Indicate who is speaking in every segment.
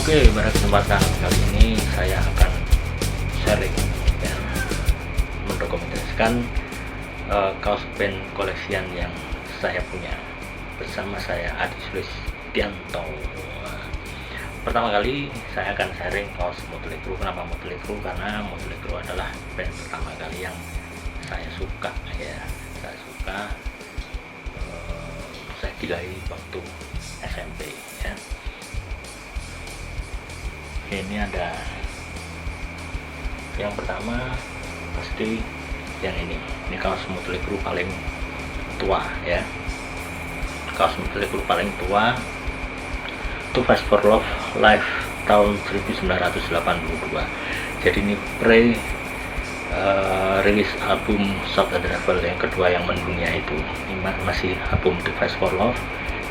Speaker 1: Oke, pada kesempatan kali ini saya akan sharing ya, mendokumentasikan kaos band koleksian yang saya punya bersama saya Adi Sulistianto. Pertama kali saya akan sharing kaos Motley Crue. Kenapa Motley Crue? Karena Motley Crue adalah band pertama kali yang saya suka ya. Saya gilai waktu SMP ya. Ini ada yang pertama pasti yang ini kaos Motley Crue paling tua ya, kaos Motley Crue paling tua, To Fight for Love live tahun 1982. Jadi ini rilis album Shout at the Devil yang kedua yang mendunia itu. Ini masih album To Fight for Love,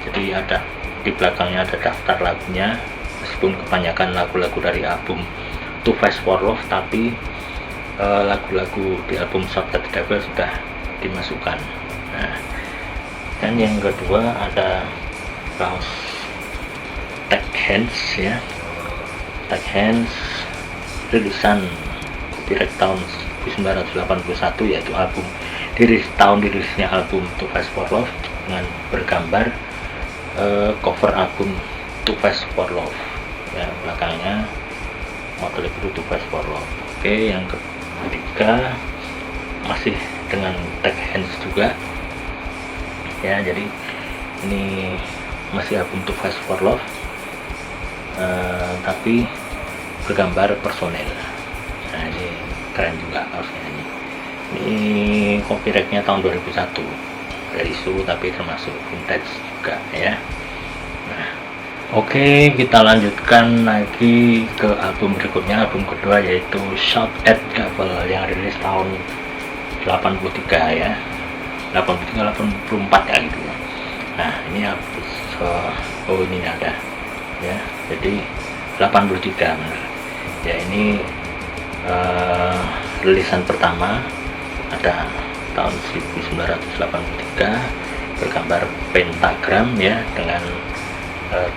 Speaker 1: jadi ada di belakangnya ada daftar lagunya. Meskipun kebanyakan lagu-lagu dari album To Fight for Love, tapi lagu-lagu di album Shout at the Devil sudah dimasukkan. Nah, dan yang kedua ada kaos Tag Hands ya, Tag Hands rilisan copyright tahun 1981, yaitu album tahun dirilisnya album To Fight for Love dengan bergambar cover album To Fight for Love ya, belakangnya Motley Crue To Fight for Love. Oke, yang ketiga masih dengan Tag Hands juga ya, jadi ini masih album To Fight for Love tapi bergambar personel. Nah, ini keren juga kaosnya ini. Ini copyrightnya tahun 2001, dari isu tapi termasuk vintage juga ya. Nah, oke, kita lanjutkan lagi ke album berikutnya, album kedua, yaitu Shout at the Devil yang rilis tahun 83 ya, 83-84 ya gitu ya. Nah, ini ini ada ya, jadi 83 benar ya. Ini rilisan pertama ada tahun 1983, bergambar pentagram ya, dengan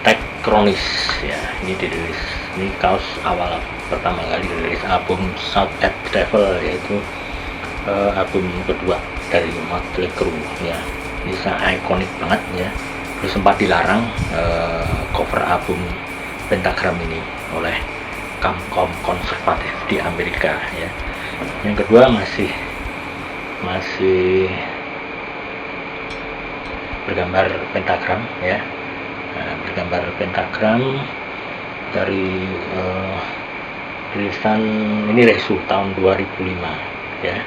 Speaker 1: tag kronis ya. Ini dirilis, ini kaos awal pertama kali dirilis album Shout at the Devil, yaitu album kedua dari Motley Crue ya. Ini sangat ikonik banget ya. Terus sempat dilarang cover album pentagram ini oleh kaum konservatif di Amerika ya. Yang kedua masih bergambar pentagram ya. Nah, bergambar pentagram dari rilisan ini Resu tahun 2005 ya.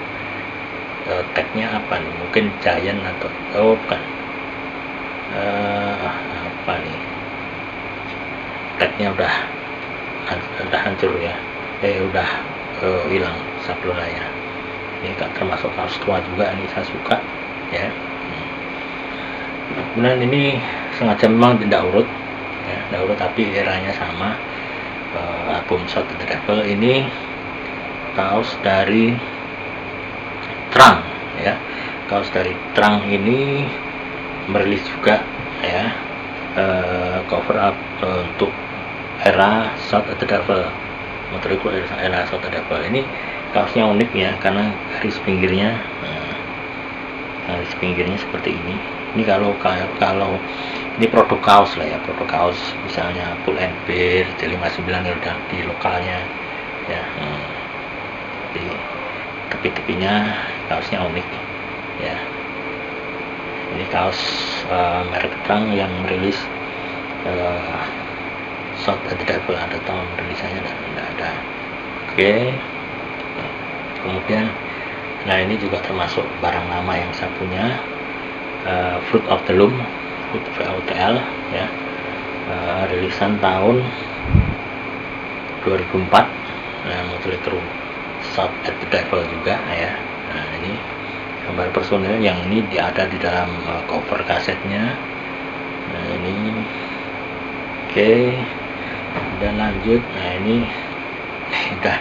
Speaker 1: Tagnya apa nih, mungkin Giant atau bukan, apa nih, tagnya udah hancur ya, udah hilang sablonanya. Ini termasuk kaos tua juga, ini saya suka ya. Kemudian ini sengaja memang tidak urut ya, tidak urut tapi eranya sama. Album Shout at the Devil ini kaos dari Trunk ya, kaos dari Trunk ini merilis juga ya, cover up untuk era Shout at the Devil, Motley Crue era Shout at the Devil. Ini kaosnya unik ya, karena garis pinggirnya seperti ini. Ini kalau ini produk kaos lah ya, produk kaos misalnya Pull and Bear, J59 udah di lokalnya ya. Di tepi-tepinya kaosnya unik ya. Ini kaos merek Trunk yang merilis Shout at the Devil, ada tahun rilisannya dan tidak ada. Oke. Kemudian, nah ini juga termasuk barang lama yang saya punya, Fruit of the Loom, VOTL ya, rilisan tahun 2004. Nah, Motley Crue Shout at the Devil juga ya. Nah, ini gambar personel yang ini ada di dalam cover kasetnya. Nah, ini oke. Dan lanjut, nah ini udah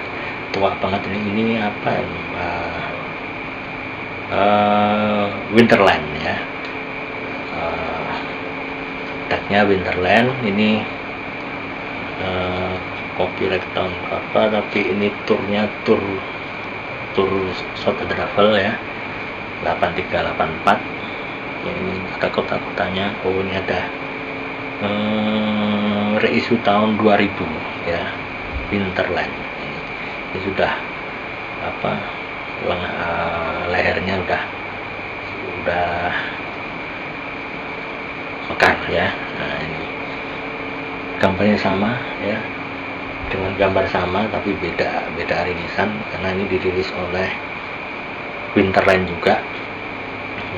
Speaker 1: tua banget ini apa, Winterland ya, tagnya Winterland. Ini copyright tahun berapa, tapi ini turnya tur short travel ya, 8384. Ini ada kota-kotanya. Oh, ini ada reissue tahun 2000 ya, Winterland. Ini sudah lehernya udah mekar ya. Nah, ini gambarnya sama ya, dengan gambar sama tapi beda rilisan, karena ini dirilis oleh Winterland juga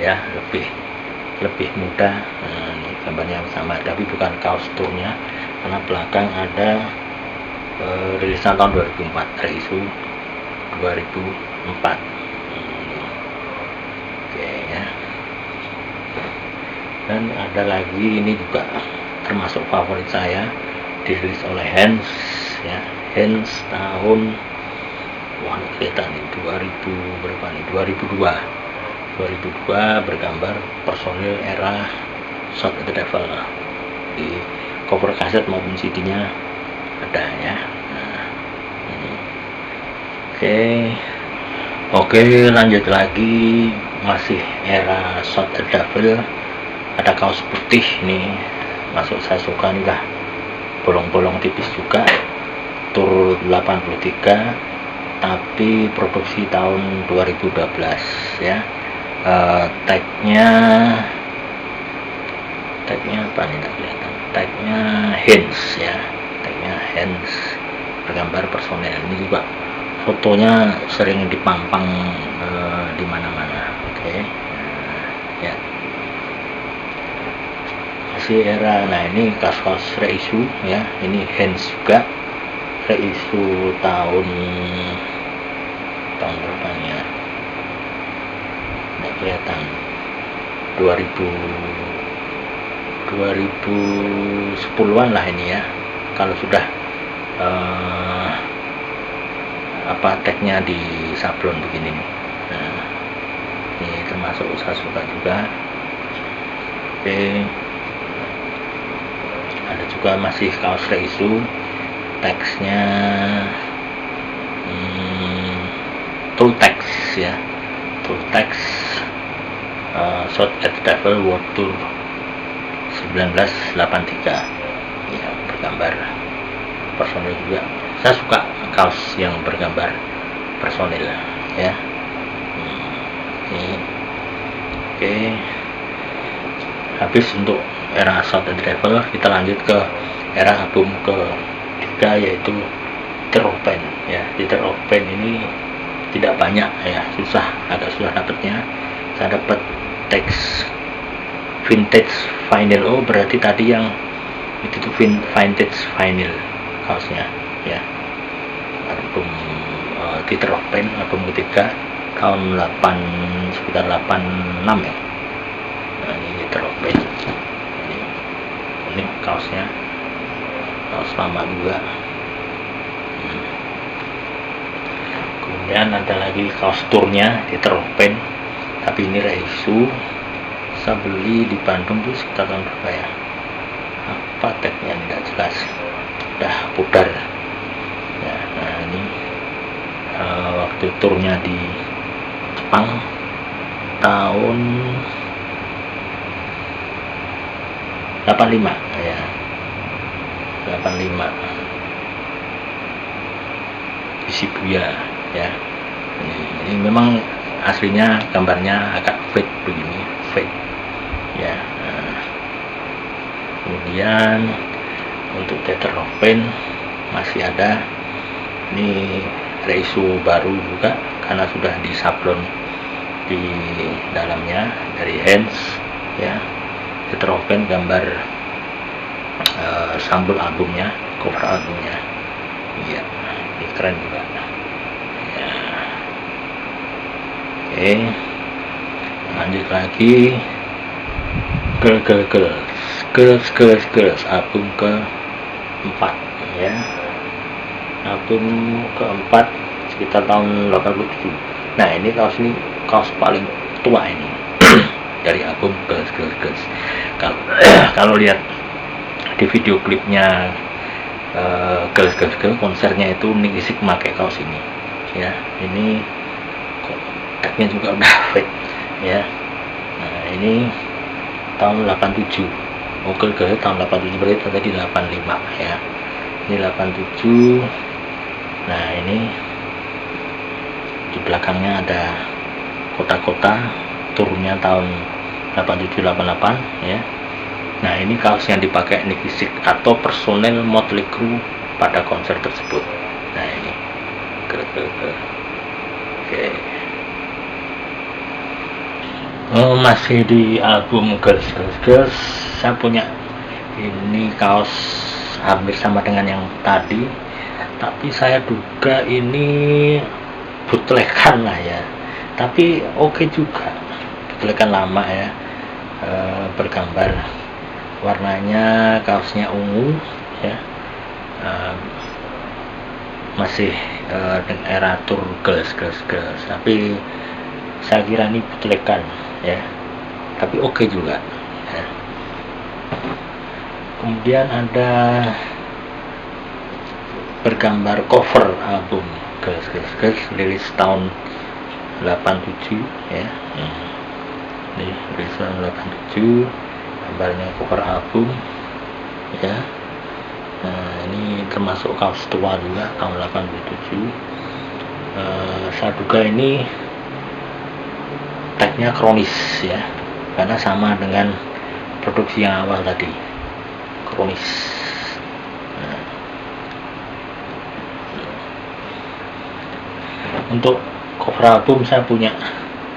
Speaker 1: ya, lebih mudah. Nah, ini gambarnya sama tapi bukan kaos turnya, karena belakang ada rilisan tahun 2004, reissue 2004. Oke ya. Dan ada lagi, ini juga termasuk favorit saya, dirilis oleh Hans ya, Hans tahun kelihatan nih 2000 berapa nih, 2002 bergambar personil era short travel. Di cover kaset maupun CD-nya ada ya. Nah, ini. Oke, lanjut lagi, masih era short travel. Ada kaos putih nih, masuk saya suka nih, lah bolong-bolong tipis juga, tur 83 tapi produksi tahun 2012 ya. Tagnya apa nih, tak kelihatan. Tagnya Hans ya, tagnya Hans, bergambar personel. Ini juga fotonya sering dipampang di mana-mana. Oke. Ya, masih era. Nah, ini kaos-kaos reissue ya, ini Hans juga, reissue tahun berapa ya, nggak kelihatan, 2010-an lah ini ya, kalau sudah tagnya di sablon begini nih. Nah, ini termasuk saya suka juga. Oke, ada juga masih kaos reissue, teksnya Tultex ya, Tultex Short Travel World Tour 1983 ya, bergambar personil juga. Saya suka kaos yang bergambar personil ya. Oke, habis untuk era short travel, kita lanjut ke era album ketiga, yaitu Terropen ya. Di Terropen ini tidak banyak ya, agak susah dapatnya. Saya dapat teks vintage vinyl. Oh, berarti tadi yang itu tuh vintage vinyl kaosnya ya. Album di Terropen, album ketiga tahun sekitar 86 ya. Nah, ini Terropen. Ini kaosnya, kaos lama juga. Kemudian ada lagi kaos turnya di Terropen, tapi ini reissue. Saya beli di Bandung tuh sekitar tahun berapa ya, apa tagnya tidak jelas, udah pudar ya. Nah, ini waktu turnya di Jepang tahun 85 ya, 85 di Shibuya ya. Ini memang aslinya gambarnya agak fade begini, fade ya. Kemudian untuk Terropen masih ada, ini reissue baru juga karena sudah disablon di dalamnya dari Hans ya. Terropen gambar sampul albumnya, cover albumnya ya, ini keren juga ya. Oke, lanjut lagi, Girls album keempat ya, album keempat sekitar tahun 87. Nah, ini kaos paling tua ini dari album Girls. Kalau lihat di video klipnya girls konsernya itu Nicky Six pakai kaos ini ya. Ini tagnya juga udah fake ya. Nah ini tahun 87, girls tahun 87, berarti tadi 85 ya. Ini 87. Nah ini di belakangnya ada kota-kota, turunnya tahun 87-88 ya. Nah ini kaos yang dipakai Nicky Six atau personel Motley Crue pada konser tersebut. Nah ini oke. Masih di album Girls, saya punya ini kaos hampir sama dengan yang tadi, tapi saya duga ini bootlegan lah ya, tapi oke juga, bootlegan lama ya. Bergambar, warnanya kaosnya ungu ya, masih dengan era tour girls, tapi saya kira ini bootlegan ya, tapi oke juga ya. Kemudian ada bergambar cover album girls rilis tahun 87 ya. Ini rilis tahun 87, gambarnya cover album ya. Nah ini termasuk kaos tua juga tahun 87. Saya duga ini tagnya kronis ya, karena sama dengan produksi yang awal tadi, kronis. Untuk cover album saya punya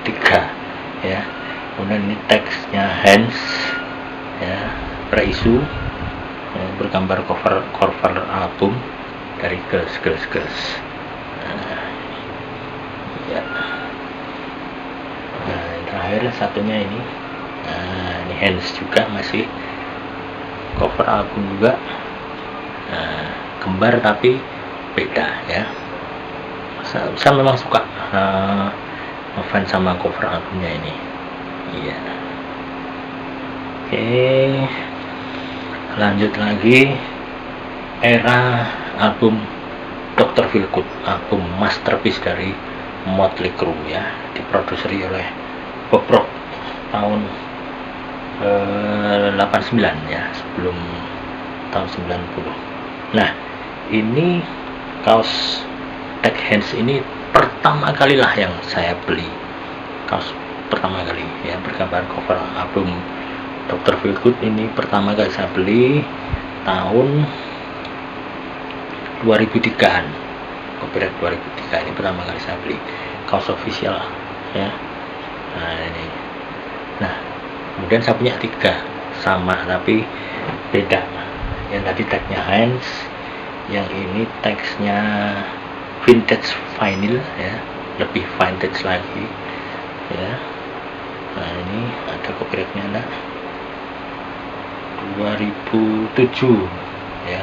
Speaker 1: 3 ya. Kemudian ini teksnya Hands ya, reissue ya, bergambar cover album dari girls. Ya. Nah yang terakhir satunya ini, ini Hands juga, masih cover album juga. Kembar tapi beda ya. Saya memang suka ngefans sama cover albumnya ini. Iya. Oke, lanjut lagi, era album Dr. Feelgood, album masterpiece dari Motley Crue ya, diproduseri oleh Bob Rock tahun 89 ya, sebelum tahun 90. Nah ini kaos tag Hands ini pertama kali lah yang saya beli, kaos pertama kali ya, bergambar cover album Dr. Feelgood ini pertama kali saya beli tahun 2003-an, copyright 2003, ini pertama kali saya beli kaos official ya. Nah ini, nah kemudian saya punya 3 sama tapi beda, yang tadi tagnya Hands, yang ini teksnya vintage vinyl ya, lebih vintage lagi ya. Nah ini ada copyrightnya, ada 2007 ya,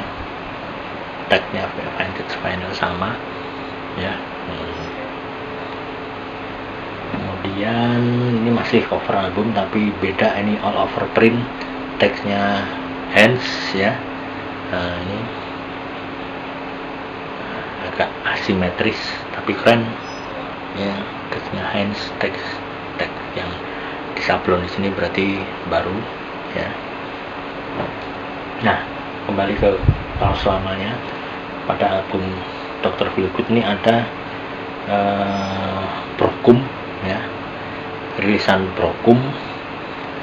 Speaker 1: tagnya vintage vinyl sama ya. Kemudian ini masih cover album tapi beda, ini all over print, teksnya Hands ya. Nah ini agak asimetris tapi keren ya, teksnya Hands, teks yang disablon di sini berarti baru ya. Nah kembali ke kaos lamanya, pada album Dr. Feelgood ini ada Brokum ya, rilisan Brokum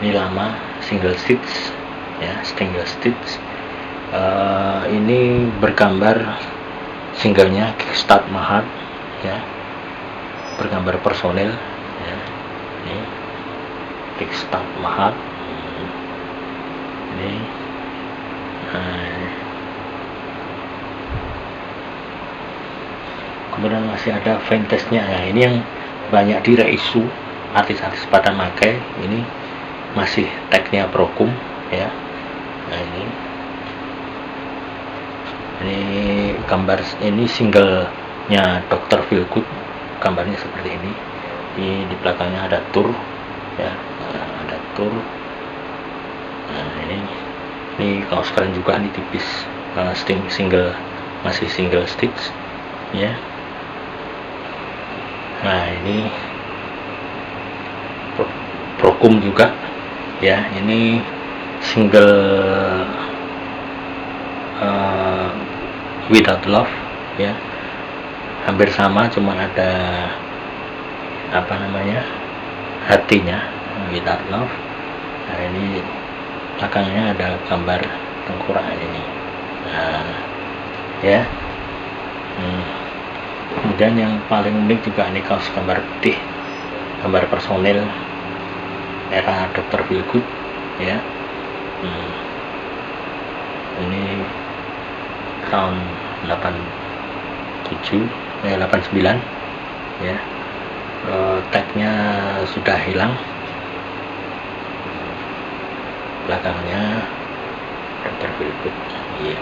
Speaker 1: ini lama, single stitch ya, ini bergambar singlenya Kickstart Mahat ya, bergambar personel ya. Ini Kickstart Mahat ini. Kemudian masih ada vintage-nya. Nah ini yang banyak di reissue, artis-artis pada pakai, ini masih tagnya Brokum ya. Nah ini gambar, ini singlenya Dr. Feelgood, gambarnya seperti ini. Di belakangnya ada tour ya, ada tour. Nah ini kaos keren juga, ini tipis masih single stitch ya. Nah ini Procum juga ya, ini single Without Love ya, hampir sama, cuma ada apa namanya, hatinya, Without Love. Nah ini belakangnya ada gambar tengkorak ini. Nah ya, kemudian yang paling unik juga ini kaos gambar putih, gambar personil era Dr. Feelgood ya. Ini tahun 89 ya. Tagnya sudah hilang, belakangnya Dr. Feelgood ya.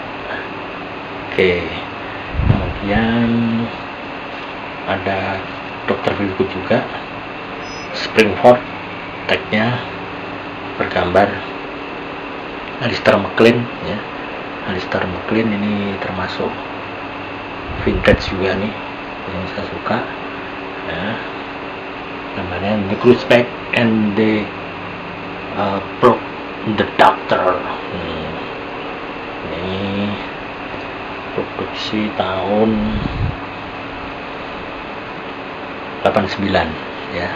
Speaker 1: Oke, kemudian ada Dr. Feelgood juga, Springford, tagnya bergambar Alistair MacLean ya. Alistair MacLean ini termasuk vintage juga nih, yang saya suka ya. Namanya Nicholas Peck and the Doctor. Ini produksi tahun 89 ya,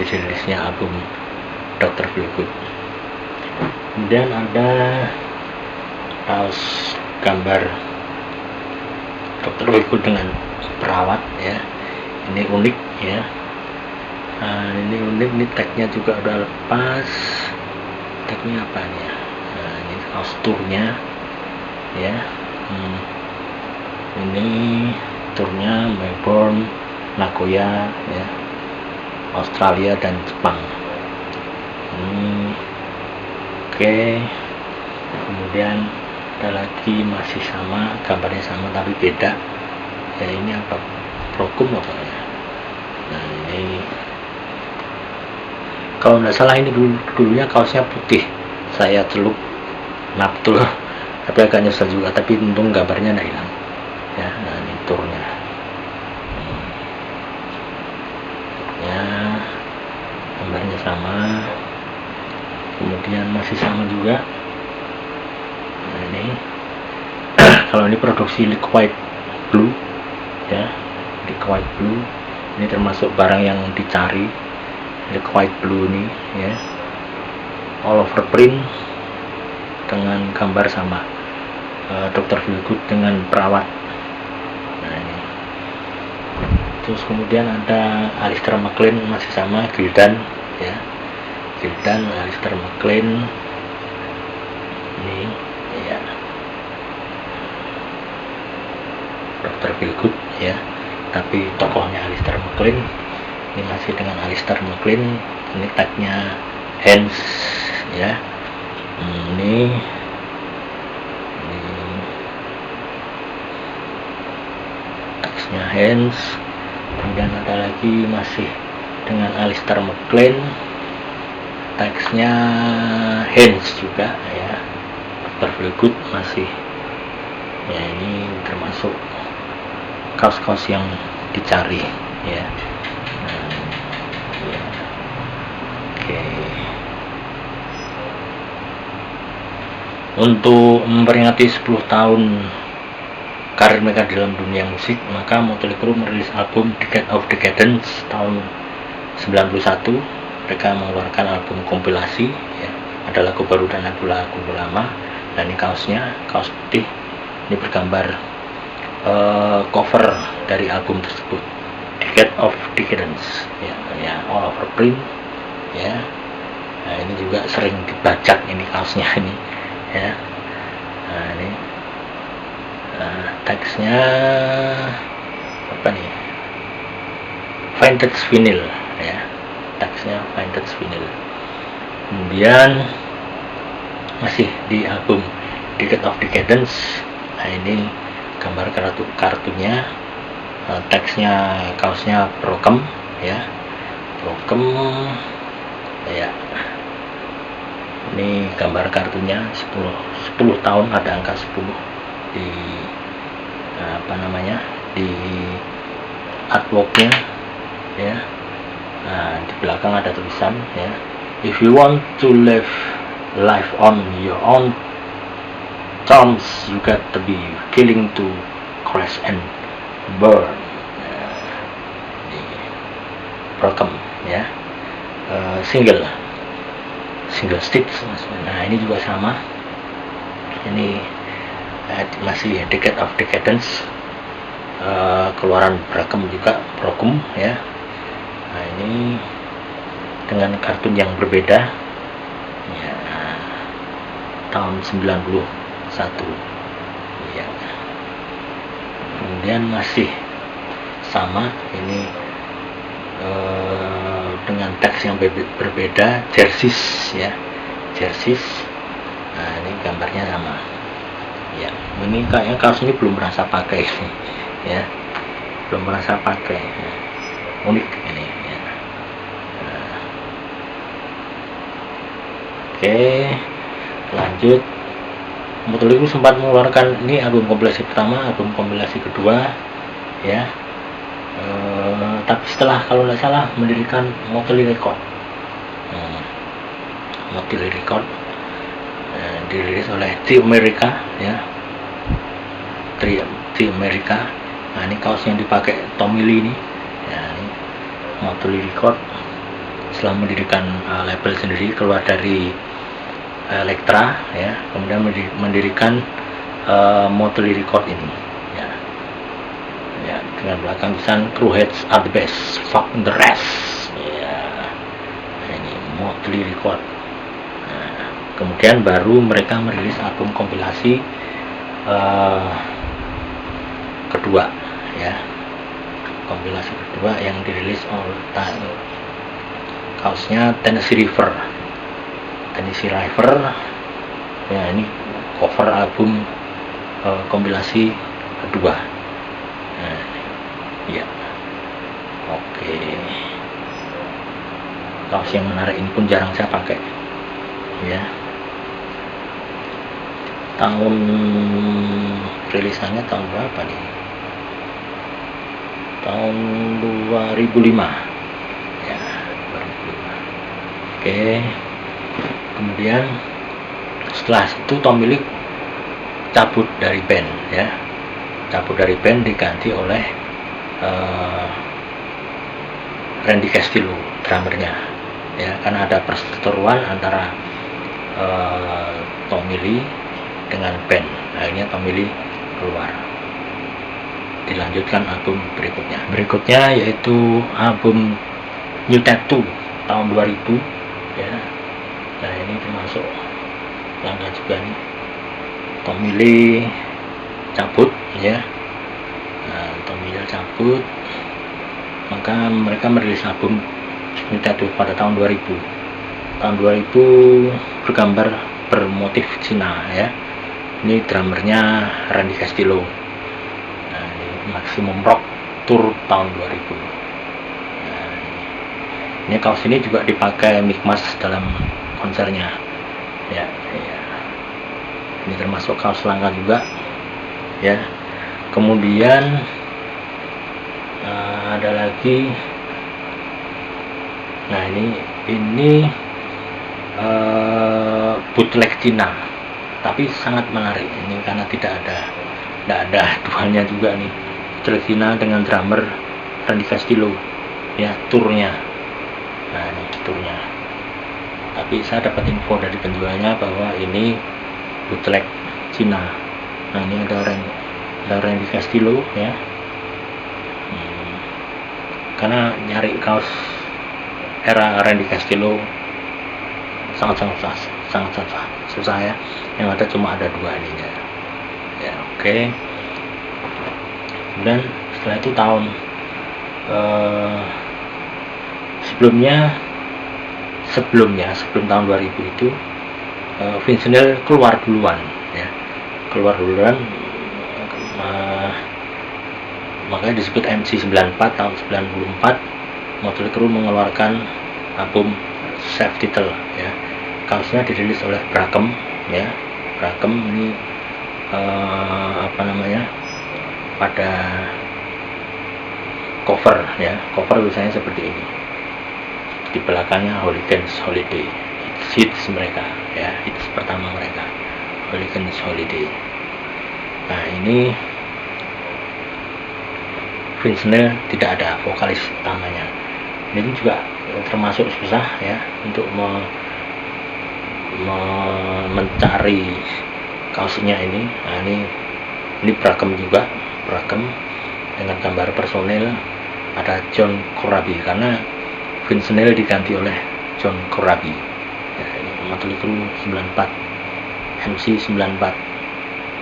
Speaker 1: rilisnya album Dr. Feelgood. Kemudian ada kaos gambar Dr. Feelgood dengan perawat ya. Ini unik ya. Nah, ini unik, ini tagnya juga udah lepas. Tagnya apa nih ya? Nah, ini kaos turnya ya. Ini turnya Melbourne, Nagoya ya, Australia dan Jepang. Ini oke. Kemudian ada lagi, masih sama, gambarnya sama tapi beda ya. Ini apa, Procum apa ya? Nah ini kalau nggak salah ini dulunya kaosnya putih, saya celup betul, tapi agak nyesel juga, tapi untung gambarnya nggak hilang ya. Nah ini turnya ya, gambarnya sama, kemudian masih sama juga. Nah ini kalau ini produksi Liquid Blue ya, Liquid Blue ini termasuk barang yang dicari. Liquid Blue ini ya, all over print dengan gambar sama Dr. Feelgood dengan perawat. Nah ini terus kemudian ada Alistair MacLean, masih sama, Gildan ya, Gildan Alistair MacLean ini ya, Dr. Feelgood ya, tapi tokohnya Alistair MacLean. Ini masih dengan Alistair MacLean. Ini tagnya Hans ya. Ini tagnya Hans. Kemudian ada lagi masih dengan Alistair MacLean, tagnya Hans juga ya, Dr. Feelgood masih ya. Ini termasuk kaos-kaos yang dicari ya. Untuk memperingati 10 tahun karir mereka dalam dunia musik, maka Motley Crue merilis album Decade of Decadence tahun 91. Mereka mengeluarkan album kompilasi ya, ada lagu baru dan lagu lama. Dan ini kaosnya, kaos putih, ini bergambar cover dari album tersebut, Decade of Decadence ya, all over print ya. Nah ini juga sering dibajak ini kaosnya ini ya. Nah ini teksnya apa nih, vintage vinyl ya, teksnya vintage vinyl. Kemudian masih di album Decade of Decadence. Nah ini gambar kartunya, teksnya, kaosnya Procum ya, Procum ya. Ini gambar kartunya 10 tahun, ada angka 10 di apa namanya, di artworknya ya. Nah, di belakang ada tulisan ya, if you want to live life on your own terms, you got to be willing to crash and burn. Broken ya, single stitch. Nah, ini juga sama, ini masih Decade of Decadence, keluaran Brackum juga, Brockum ya. Nah, ini dengan kartun yang berbeda ya, tahun 91 ya. Kemudian masih sama, ini dengan teks yang berbeda, jerseys ya, jerseys. Nah, ini gambarnya sama ya. Ini kayaknya kaos ini belum pernah saya pakai ya, belum pernah saya pakai ya. Unik ini ya. Oke, lanjut. Motley Crue sempat mengeluarkan ini album kompilasi pertama, album kompilasi kedua ya. Tapi setelah, kalau tidak salah, mendirikan Motley Record. Motley Record dirilis oleh The America ya, The America. Nah, ini kaos yang dipakai Tommy Lee ini ya, ini Motley Record. Setelah mendirikan label sendiri, keluar dari Elektra ya, kemudian mendirikan Motley Record ini ya. Ya, dengan belakang tulisan Crewheads are the best, fuck the rest ya. Nah, ini Motley Record. Nah, kemudian baru mereka merilis album kompilasi kedua ya, kompilasi kedua yang dirilis oleh kaosnya Tennessee River ya. Ini cover album kompilasi kedua. Nah, ya, oke. Kaos yang menarik ini pun jarang saya pakai ya. Tahun rilisannya tahun berapa nih? Tahun 2005 ya, 2005. Oke. Kemudian setelah itu Tommy Lee cabut dari band ya, diganti oleh Randy Castillo, drummernya ya, karena ada perseteruan antara Tommy Lee dengan band. Akhirnya Tommy Lee keluar, dilanjutkan album berikutnya yaitu album New Tattoo tahun 2000 ya. Nah, ini termasuk langka juga nih, Tommy Lee cabut ya. Nah, Tommy Lee cabut, maka mereka merilis album New Tattoo pada tahun 2000. Tahun 2000 bermotif Cina ya. Ini drummernya Randy Castillo. Nah, ini Maximum Rock Tour tahun 2000. Nah, ini kaos ini juga dipakai Mick Mars dalam konsernya ya, ya. Ini termasuk kaos langka juga ya. Kemudian ada lagi. Nah, ini bootleg Cina, tapi sangat menarik ini karena tidak ada duanya juga nih. Bootleg Cina dengan drummer Randy Castillo ya, turnya. Nah, ini turnya. Tapi saya dapat info dari penjualnya bahwa ini bootleg Cina. Nah, ini ada Randy Castillo ya. Karena nyari kaos era Randy Castillo sangat susah ya. Yang ada cuma ada dua ininya ya. Oke. Dan setelah itu tahun sebelum tahun 2000 itu Vince Neil keluar duluan ya, makanya disebut MC94. Tahun 94 Motley Crue mengeluarkan album self title ya. Kaosnya dirilis oleh Brackum ya. Brackum ini apa namanya, pada cover ya. Cover biasanya seperti ini, di belakangnya Hooligans Holiday, hits mereka ya, hits pertama mereka, Hooligans Holiday. Nah ini Vince Neil tidak ada vokalis utamanya. Ini juga termasuk susah ya untuk mencari kaosnya ini. Nah ini beragam juga, beragam dengan gambar personil. Ada John Corabi karena Vince Neil diganti oleh John Corabi ya, ini Motley Crue 94, MC 94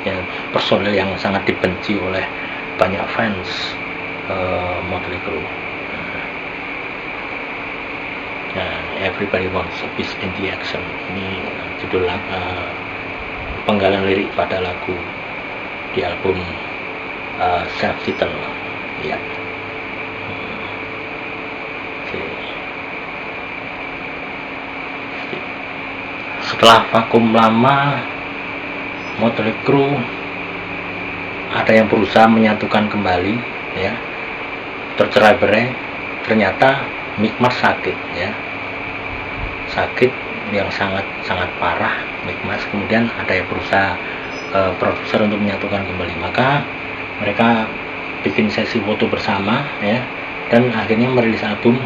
Speaker 1: ya, personil yang sangat dibenci oleh banyak fans Motley Crue. Nah, Everybody Wants a Piece in the Action, ini judul penggalan lirik pada lagu di album self-title ya. Setelah vakum lama, Motley Crue ada yang berusaha menyatukan kembali ya, tercerai-berai. Ternyata Mick Mars sakit ya, sakit yang sangat parah Mick Mars. Kemudian ada yang berusaha produser untuk menyatukan kembali, maka mereka bikin sesi foto bersama ya, dan akhirnya merilis album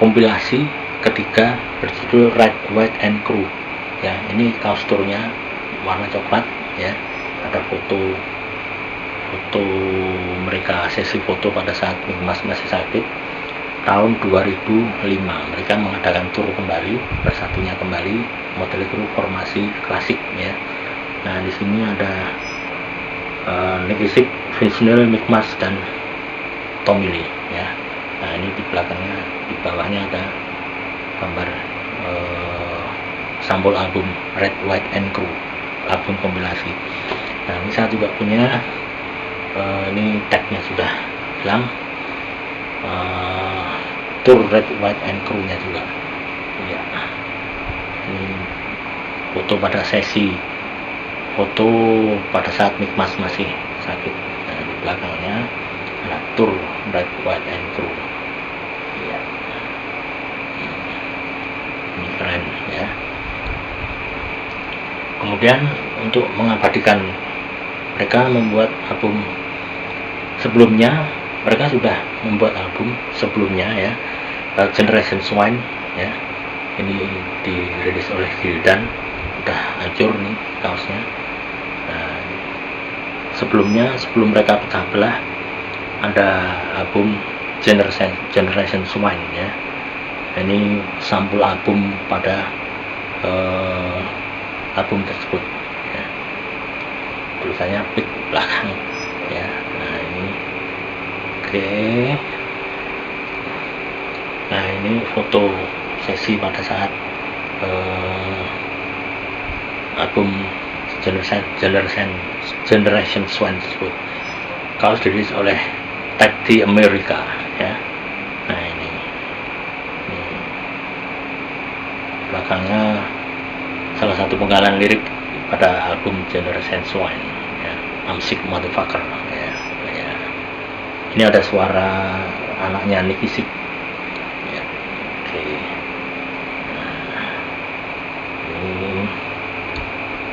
Speaker 1: kompilasi ketiga berjudul Red, White and Crew ya. Ini kaos turnya warna coklat ya, ada foto mereka sesi foto pada saat Mick Mars masih sakit tahun 2005. Mereka mengadakan tur kembali, bersatunya kembali Motley Crue formasi klasik ya. Nah di sini ada Nicky Six, Vince Neil, Mick Mars dan Tommy Lee ya. Nah ini di belakangnya, di bawahnya ada gambar sampul album Red, White and Crew, album kompilasi. Nah ini saya juga punya, ini tagnya sudah hilang, tour Red, White and Crew nya juga ya. Ini foto pada sesi foto pada saat Mick Mars masih sakit. Nah di belakangnya ada tour Red, White and Crew ya. Ini keren ya. Kemudian untuk mengabadikan, mereka membuat album sebelumnya, mereka sudah membuat album sebelumnya ya, Generation Swine ya. Ini dirilis oleh Gildan, udah hancur nih kaosnya. Nah, sebelum mereka pecah belah ada album Generation Swine ya. Ini sampul album pada album tersebut ya. Tulisannya Big belakang ya. Nah ini oke. Nah ini foto sesi pada saat album Generation Swine tersebut. Kaos dirilis oleh Tag The America ya. Nah ini belakangnya salah satu penggalan lirik pada album Generation Swine ya, I'm Sick Motherfucker ya. Ini ada suara anaknya Nicky Six ya.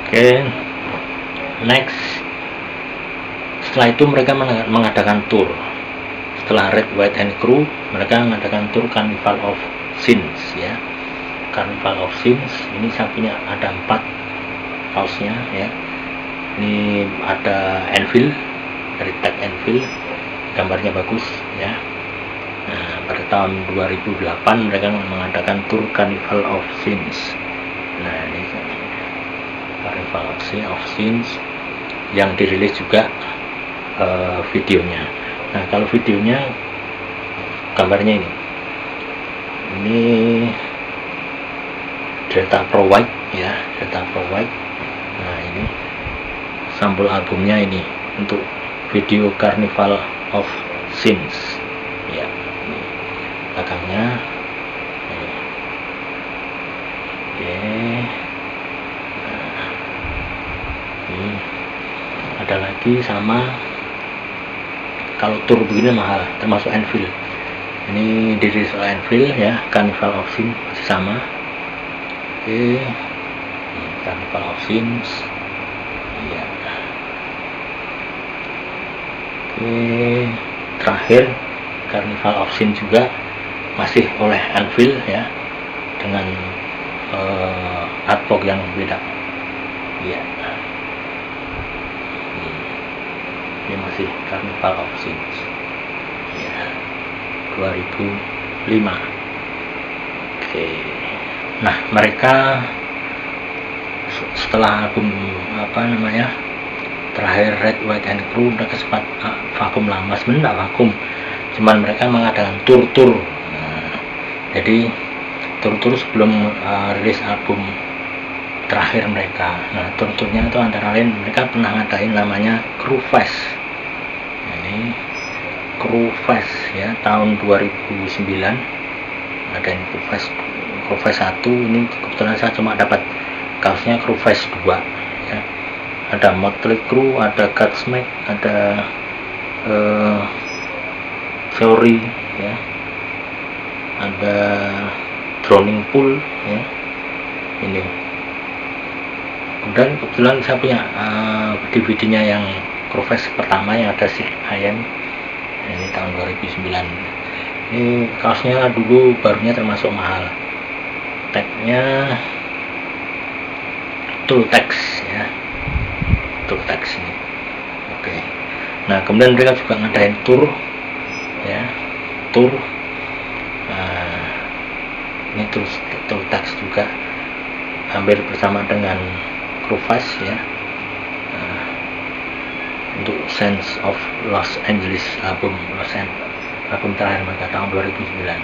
Speaker 1: Oke. Next, setelah itu mereka mengadakan tour. Setelah Red, White and Crew, mereka mengadakan tour Carnival of Sins ya. Carnival of Sins ini saya punya, ada 4 kaosnya ya. Ini ada Anvil, dari Tag Anvil, gambarnya bagus ya. Nah pada tahun 2008 mereka mengadakan tour Carnival of Sins. Nah ini Carnival of Sins yang dirilis juga videonya. Nah kalau videonya gambarnya ini Delta Pro White ya, Delta Pro White. Nah ini sampul albumnya ini untuk video Carnival of Sins ya. Ini belakangnya. Oke. Nah, ini ada lagi sama, kalau tour begini mahal, termasuk Anvil. Ini dirilis oleh Anvil ya, Carnival of Sins masih sama. Oke, Carnival of Sins ya. Oke, terakhir Carnival of Sins juga masih oleh Anvil ya, dengan artwork yang beda ya. Ini masih Carnival of Sins ya, 2005. Oke, nah mereka setelah album terakhir Red, White and Crew, mereka sempat vakum lama. Sebenarnya nggak vakum, cuman mereka mengadakan tur. Jadi tur sebelum rilis album terakhir mereka. Nah, tur-turnya itu antara lain mereka pernah ngadain namanya Crew Fest. Nah, ini Crew Fest ya, tahun 2009 ngadain Crew Fest 1. Ini kebetulan saya cuma dapat kaosnya Crew Fest 2 ya. Ada Motley Crue, ada Godsmack, ada Theory ya, ada Drowning Pool ya. Ini kemudian kebetulan saya punya DVD-nya yang Crew Fest pertama yang ada si Ian. Ini tahun 2009. Ini kaosnya dulu barunya termasuk mahal, tagnya Tultex ya, Tultex ini. Oke. Nah, kemudian mereka juga ngadain tur ya, tur. Nah, ini Tultex juga hampir bersama dengan Crew Fest ya. Nah, untuk Sense of Los Angeles, album terakhir mereka tahun 2009.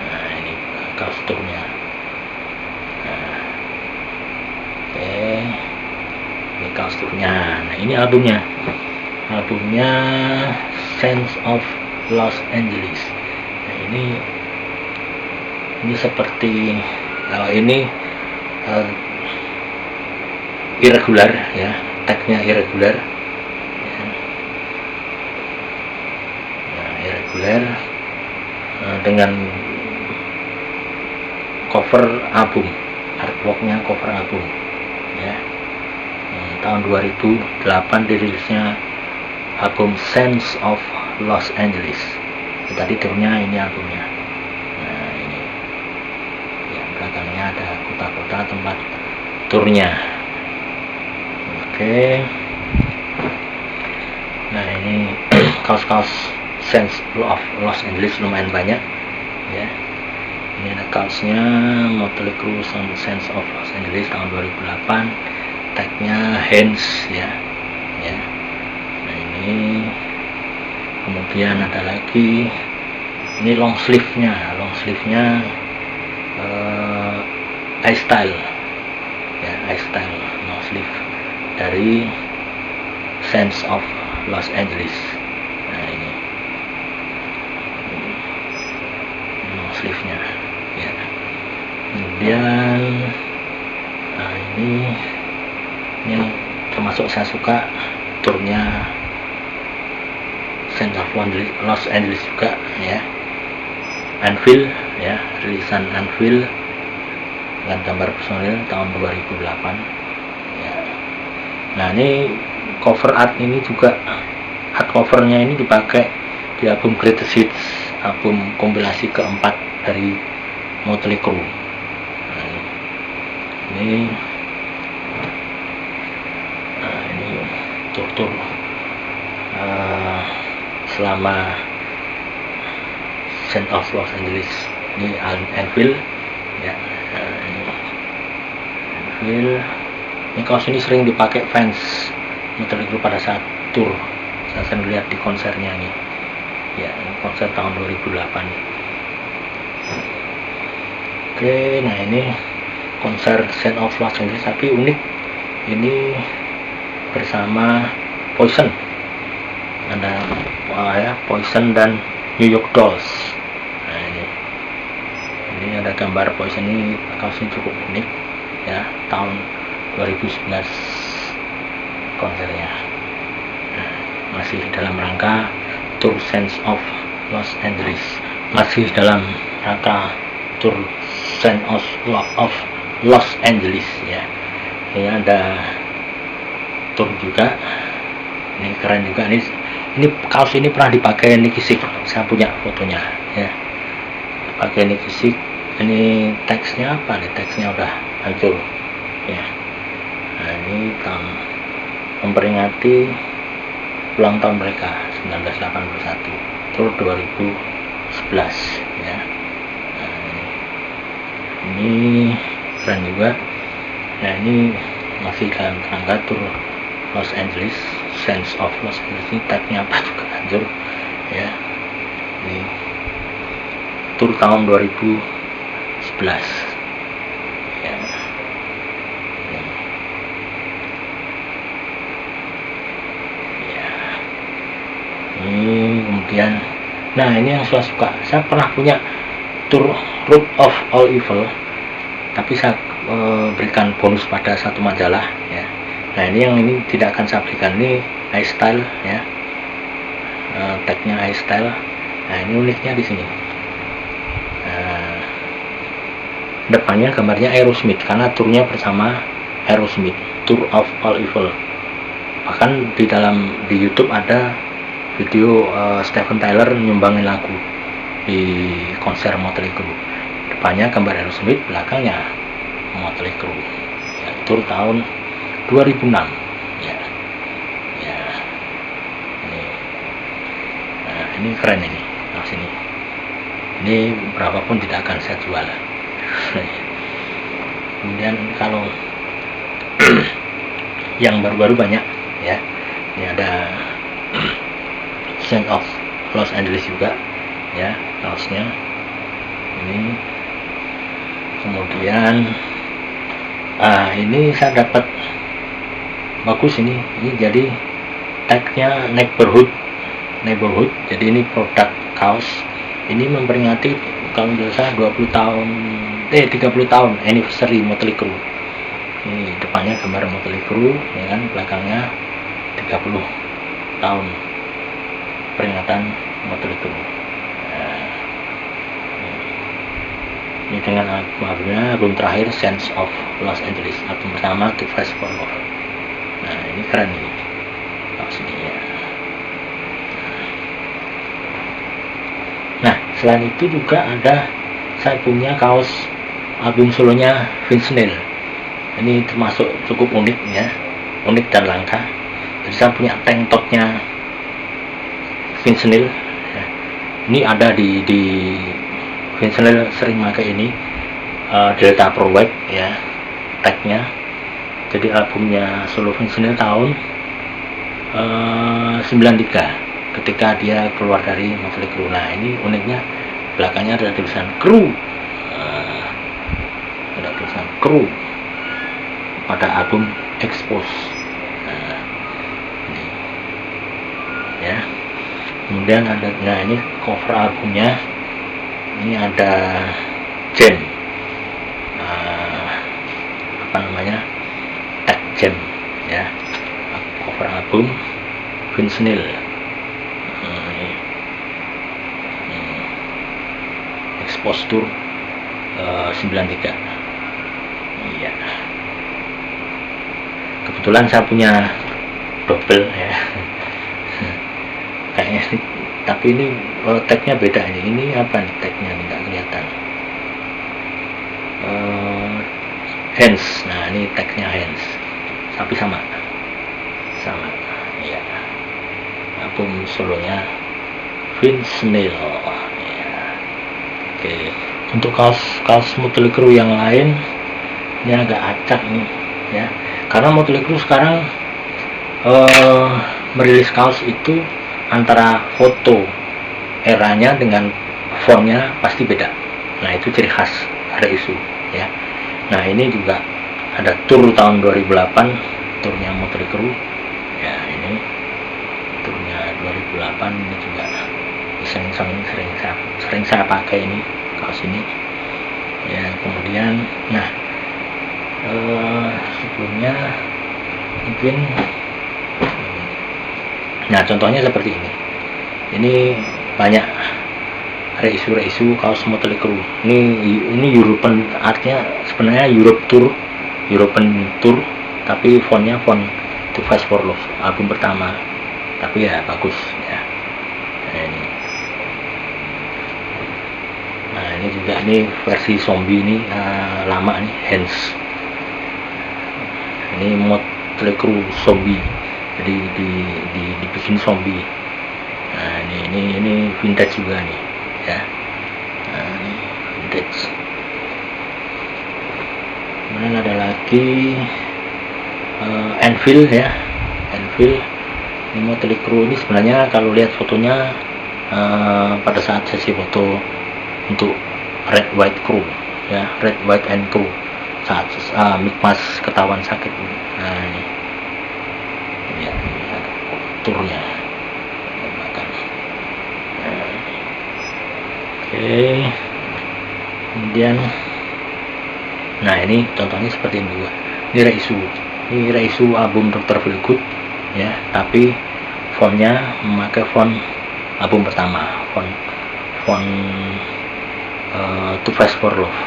Speaker 1: Nah, ini kaos turnya. Oke, ini kaos turnya. Nah, ini albumnya Sense of Los Angeles. Nah, ini seperti ini irregular ya, tagnya irregular ya. Nah, irregular dengan cover album, artworknya cover album ya. Tahun 2008 dirilisnya album Sense of Los Angeles. Tadi turnya, ini albumnya. Nah, ini ya, belakangnya ada kota-kota tempat turnya. Oke. Nah, ini kaos-kaos Sense of Los Angeles lumayan banyak ya. Ini ada kaosnya Motley Crue Sense of Los Angeles tahun 2008, tagnya Hands ya. Nah, ini kemudian ada lagi, ini long sleeve-nya iStyle ya, iStyle long sleeve dari Sense of Los Angeles. Nah, ini long sleeve-nya ya. Kemudian nah, ini yang termasuk saya suka turnya Sense of Los Angeles juga ya. Anvil ya, rilisan Anvil dengan gambar personil tahun 2008 ya. Nah, ini cover art ini juga, art covernya ini dipakai di album Greatest Hits, album kompilasi keempat dari Motley Crue. Nah, ini tur selama Sense of Los Angeles. Ini Anvil ya. Anvil. Ini kaos ini sering dipakai fans Motley Crue pada saat tur. Saya sering lihat di konsernya ini. Ya, konser tahun 2008. Oke, nah ini konser Sense of Los Angeles, tapi unik. Ini bersama Poison. Ada Poison dan New York Dolls. Nah, ini ada gambar Poison. Ini kaosnya cukup unik ya, tahun 2011. konsernya. Masih dalam rangka Tour Sense of Los Angeles, masih dalam rangka Tour Sense of Los Angeles ya. Ini ada tour juga, ini keren juga. Ini kaos ini pernah dipakai Nicky Six, saya punya fotonya ya, pakai Nicky Six. Ini teksnya apa nih? Teksnya udah hancur ya. Nah, ini memperingati ulang tahun mereka 1981, Tour 2011 ya. Nah, ini keren juga. Nah, ini masih dalam rangka Tour Los Angeles, Sense of Los Angeles. Ini tagnya apa juga hancur ya. Ini Tour tahun 2011 ya. Ini kemudian, nah ini yang saya suka, saya pernah punya Tour Root of All Evil, tapi saya berikan bonus pada satu majalah ya. Nah ini tidak akan saya berikan, ini iStyle ya, tagnya iStyle. Nah ini uniknya di sini, depannya gambarnya Aerosmith karena turnya bersama Aerosmith, Tour of All Evil. Bahkan di YouTube ada video Steven Tyler nyumbangin lagu di konser Motley Crue. Depannya gambar Aerosmith, belakangnya Motley Crue ya, Tour tahun 2006 ya. Ya ini, nah ini keren ini. Nah sini ini berapapun tidak akan saya jual. Kemudian kalau yang baru-baru banyak ya, ini ada Sense of Los Angeles juga ya, kaosnya ini. Kemudian ini saya dapat bagus ini jadi tagnya neighborhood. Jadi ini produk kaos ini memperingati kalau tidak salah 30 tahun anniversary Motley Crue. Ini depannya gambar Motley Crue ya kan, belakangnya 30 tahun peringatan Motley Crue. Nah, ini dengan album terakhir Sense of Los Angeles, album pertama To Fast for Love. Nah ini keren ini kaos ini ya. Nah selain itu juga ada, saya punya kaos album solonya Vince Neil. Ini termasuk cukup unik ya, unik dan langka. Jadi saya punya tank topnya Vince Neil ya. Ini ada di Vince Neil sering pakai ini Delta Pro White ya, tagnya. Jadi albumnya solo Vince Neil tahun 93 ketika dia keluar dari Motley Crue. Nah ini uniknya, belakangnya ada tulisan Crue, ada tulisan Crue pada album Expose. Nah, ini ya. Kemudian ada, nah ini cover albumnya, ini ada Jam, apa namanya, tag Jam ya, cover album Vince Neil. Expose Tour 93. Iya. Kebetulan saya punya double ya. Kayaknya sih, tapi ini tagnya beda ini. Ini apa nih tagnya? Nggak kelihatan. Hands. Nah ini tagnya Hands. Tapi sama. Iya. Album solonya Vince Neil. Ya. Oke. Untuk kaos Motley Crue yang lain ini agak acak nih ya. Karena Motley Crue sekarang merilis kaos itu antara foto eranya dengan fontnya pasti beda. Nah itu ciri khas, ada isu ya. Nah ini juga ada tour tahun 2008, turnya Motley Crue ya. Ini turnya 2008, ini juga sering saya pakai ini kaos ini ya. Kemudian nah sebelumnya mungkin Nah, contohnya seperti ini. Ini banyak reisu kaos Motley Crue. Ini European, artinya sebenarnya European Tour, tapi fontnya font To Fight for Love album pertama. Tapi ya bagus ya. Nah, ini juga ini versi zombie ini lama nih, Hands. Ini Motley Crue zombie. Jadi dibikin zombie. Nah, ini vintage juga nih ya. Nah, ini vintage. Kemudian ada lagi Anvil ya. Anvil ini Motley Crue. Ini sebenarnya kalau lihat fotonya pada saat sesi foto untuk Red White Crew ya, Red White and Crew, saat Mick Mars ketahuan sakit. Nah, ini lihat turnya. Oke. Kemudian nah, ini contohnya seperti ini juga. Ini reisu album Dr. Feelgood ya, tapi fontnya memakai font album pertama, font To Fight for Love.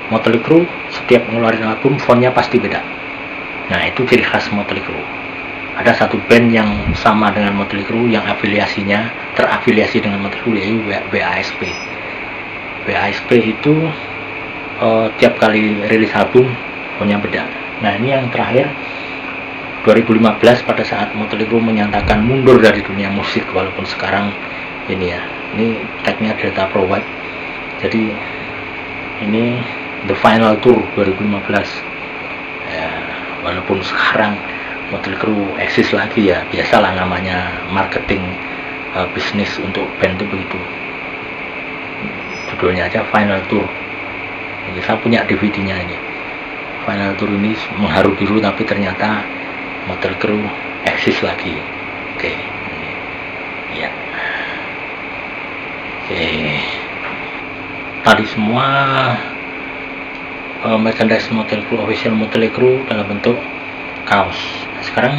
Speaker 1: Motley Crue setiap ngeluarin album fontnya pasti beda. Nah, itu ciri khas Motley Crue. Ada satu band yang sama dengan Motley Crue yang terafiliasi dengan Motley Crue, yaitu BASP. BASP itu tiap kali rilis album fontnya beda. Nah, ini yang terakhir 2015 pada saat Motley Crue menyatakan mundur dari dunia musik, walaupun sekarang ini ya, ini tagnya Delta Pro White. Jadi ini The Final Tour 2015 ya, walaupun sekarang Motley Crue eksis lagi ya, biasalah namanya marketing bisnis untuk band itu begitu, judulnya aja Final Tour. Jadi saya punya DVD-nya ini. Final Tour ini mengharu biru, tapi ternyata Motley Crue eksis lagi. Oke. Ya. Oke. Tadi semua merchandise Motley Crue, official Motley Crue dalam bentuk kaos. Nah, sekarang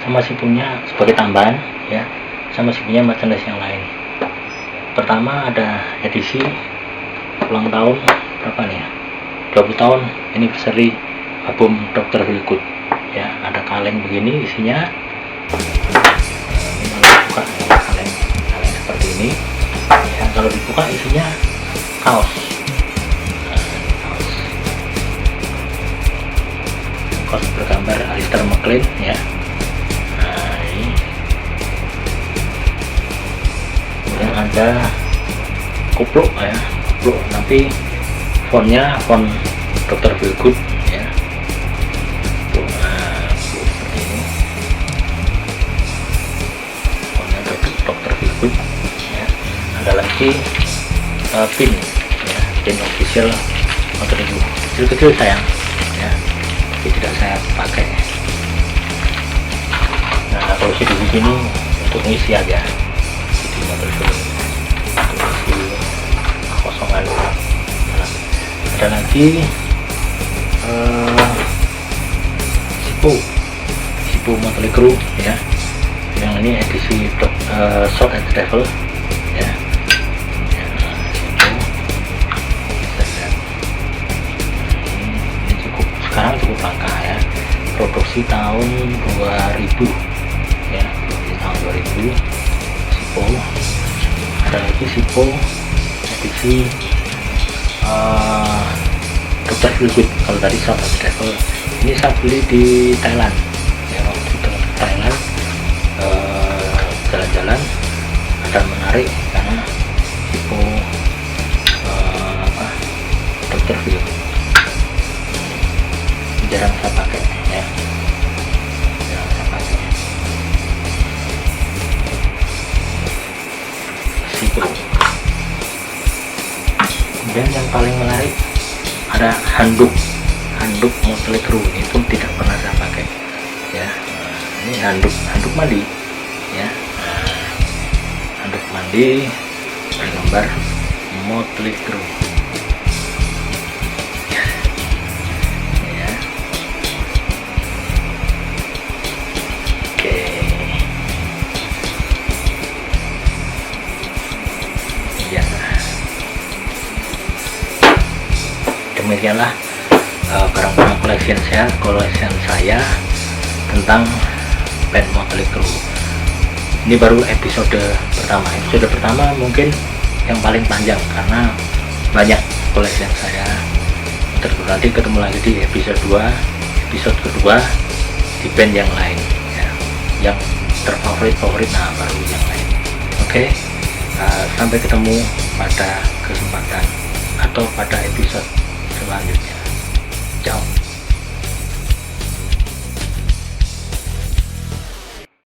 Speaker 1: saya masih punya, sebagai tambahan ya, saya masih punya merchandise yang lain. Pertama ada edisi ulang tahun berapa nih ya, 20 tahun anniversary album Dr. Feelgood ya. Ada kaleng begini isinya. Ini kalau dibuka kaleng seperti ini ya, kalau dibuka isinya kaos. Kaos bergambar Alistair McLean ya. Nah, ini kemudian ada kupluk ya, kupluk, tapi fontnya font Dr. Feelgood ya. Seperti ini fontnya Dr. Feelgood ya. Ada lagi pin ya, pin official Motley Crue, kecil-kecil sayang ya, tapi tidak saya pakai. Nah, kalau CD begini untuk ngisi aja, CD Motley Crue untuk isi kosongan. Nah, ada lagi Sipo Motley Crue ya, yang ini edisi Shot at the Devil ya. Sekarang cukup langka ya, produksi tahun 2000 ya, tahun 2000 Sipo. Ada lagi Sipo edisi Dr. Feelgood. Kalau tadi Shot at the Devil ini saya beli di Thailand ya, waktu itu Thailand jalan-jalan, ada menarik karena Sipo Dr. Feelgood jarang saya pakai ya, jarang saya pakai. Sipo. Kemudian yang paling menarik ada handuk Motley Crue, ini pun tidak pernah saya pakai ya. Ini handuk mandi ya, handuk mandi bergambar Motley Crue. demikianlah barang-barang collection saya tentang band Motley Crue. Ini baru episode pertama mungkin yang paling panjang karena banyak collection saya. Terus nanti ketemu lagi di episode kedua di band yang lain ya, yang terfavorit baru yang lain. Oke, sampai ketemu pada kesempatan atau pada episode selanjutnya. Ciao.